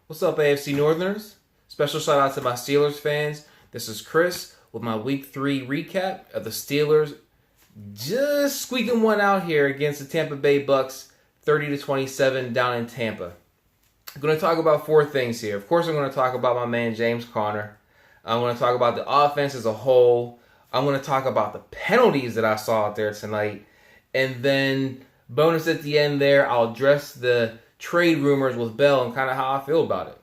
What's up, AFC Northerners? Special shout out to my Steelers fans. This is Chris with my Week 3 recap of the Steelers just squeaking one out here against the Tampa Bay Bucks, 30-27 down in Tampa. I'm going to talk about four things here. Of course, I'm going to talk about my man James Conner. I'm going to talk about the offense as a whole. I'm going to talk about the penalties that I saw out there tonight. And then, bonus at the end there, I'll address the trade rumors with Bell and kind of how I feel about it.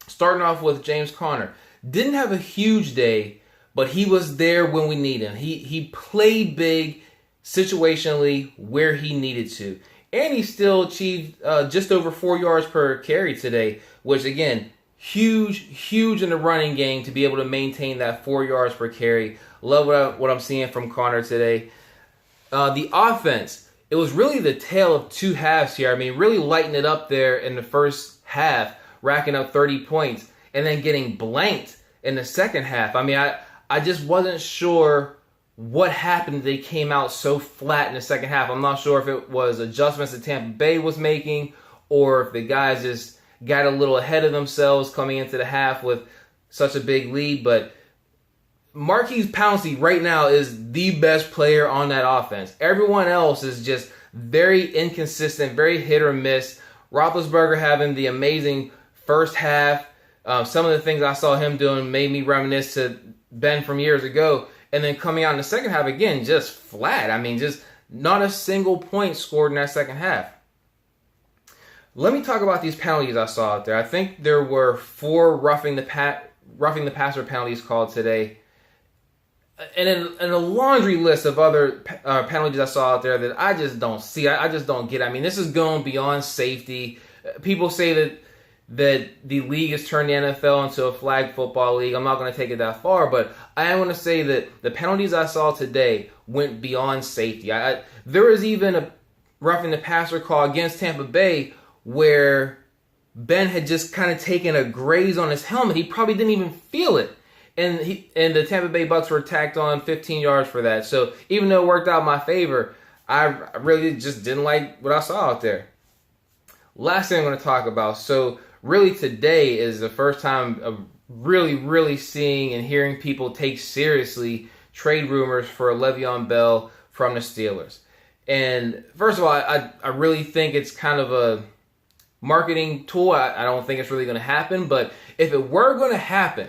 Starting off with James Conner. Didn't have a huge day, but he was there when we needed him. He played big situationally where he needed to. And he still achieved just over 4 yards per carry today, which, again, huge in the running game to be able to maintain that 4 yards per carry. Love what I'm seeing from Conner today. The offense, it was really the tale of two halves here. I mean, really lighting it up there in the first half, racking up 30 points, and then getting blanked in the second half. I mean, I just wasn't sure what happened. They came out so flat in the second half. I'm not sure if it was adjustments that Tampa Bay was making or if the guys just got a little ahead of themselves coming into the half with such a big lead. But Marquise Pouncey right now is the best player on that offense. Everyone else is just very inconsistent, very hit or miss. Roethlisberger having the amazing first half. Some of the things I saw him doing made me reminisce to Ben from years ago. And then coming out in the second half, again, just flat. I mean, just not a single point scored in that second half. Let me talk about these penalties I saw out there. I think there were 4 roughing the passer penalties called today. And a laundry list of other penalties I saw out there that I just don't see. I just don't get. I mean, this is going beyond safety. People say that the league has turned the NFL into a flag football league. I'm not going to take it that far, but I am going to say that the penalties I saw today went beyond safety. There was even a roughing the passer call against Tampa Bay where Ben had just kind of taken a graze on his helmet. He probably didn't even feel it. And the Tampa Bay Bucks were tacked on 15 yards for that. So even though it worked out in my favor, I really just didn't like what I saw out there. Last thing I'm going to talk about. So really today is the first time of really seeing and hearing people take seriously trade rumors for Le'Veon Bell from the Steelers. And first of all, I really think it's kind of a marketing tool. I don't think it's really going to happen. But if it were going to happen,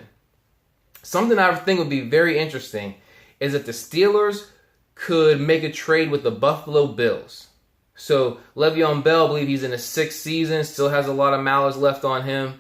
something I think would be very interesting is if the Steelers could make a trade with the Buffalo Bills. So Le'Veon Bell, I believe he's in his 6th season, still has a lot of mileage left on him.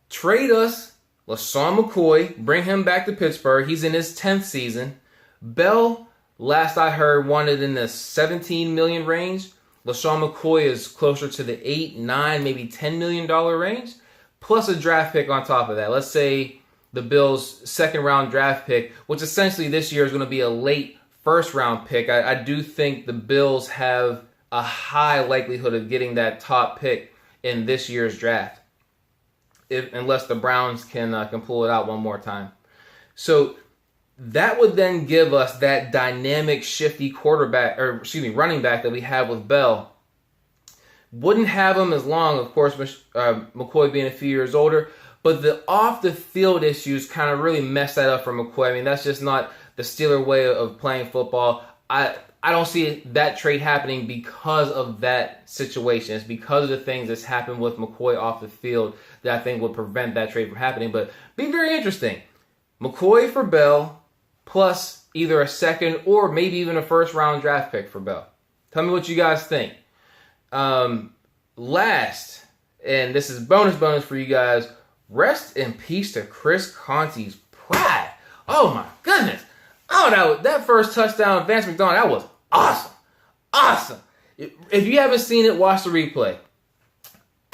Trade us LaShawn McCoy, bring him back to Pittsburgh. He's in his 10th season. Bell, last I heard, wanted in the $17 million range. LaShawn McCoy is closer to the $8, $9, maybe $10 million range, plus a draft pick on top of that. Let's say the Bills' 2nd round draft pick, which essentially this year is going to be a late 1st round pick. I do think the Bills have a high likelihood of getting that top pick in this year's draft, unless the Browns can pull it out one more time. So that would then give us that dynamic, shifty running back that we have with Bell. Wouldn't have him as long, of course, McCoy being a few years older. But the off-the-field issues kind of really messed that up for McCoy. I mean, that's just not the Steeler way of playing football. I don't see that trade happening because of that situation. It's because of the things that's happened with McCoy off the field that I think would prevent that trade from happening. But be very interesting. McCoy for Bell, plus either a 2nd or maybe even a 1st-round draft pick for Bell. Tell me what you guys think. Last, and this is bonus for you guys, rest in peace to Chris Conte's pride. Oh my goodness. Oh, that first touchdown, Vance McDonald, that was awesome. If you haven't seen it, watch the replay.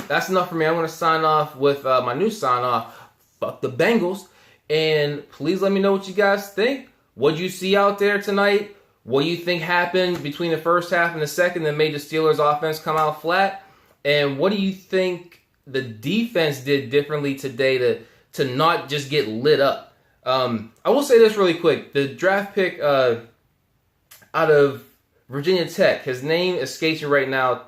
That's enough for me. I'm going to sign off with my new sign off. Fuck the Bengals. And please let me know what you guys think. What you see out there tonight? What do you think happened between the first half and the second that made the Steelers offense come out flat? And what do you think the defense did differently today to not just get lit up? I will say this really quick. The draft pick out of Virginia Tech, his name escapes me right now.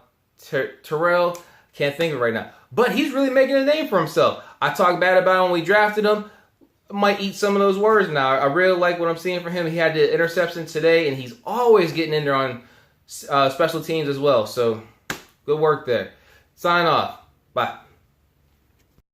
Terrell, can't think of it right now. But he's really making a name for himself. I talked bad about him when we drafted him. I might eat some of those words now. I really like what I'm seeing from him. He had the interception today, and he's always getting in there on special teams as well. So good work there. Sign off. Bye.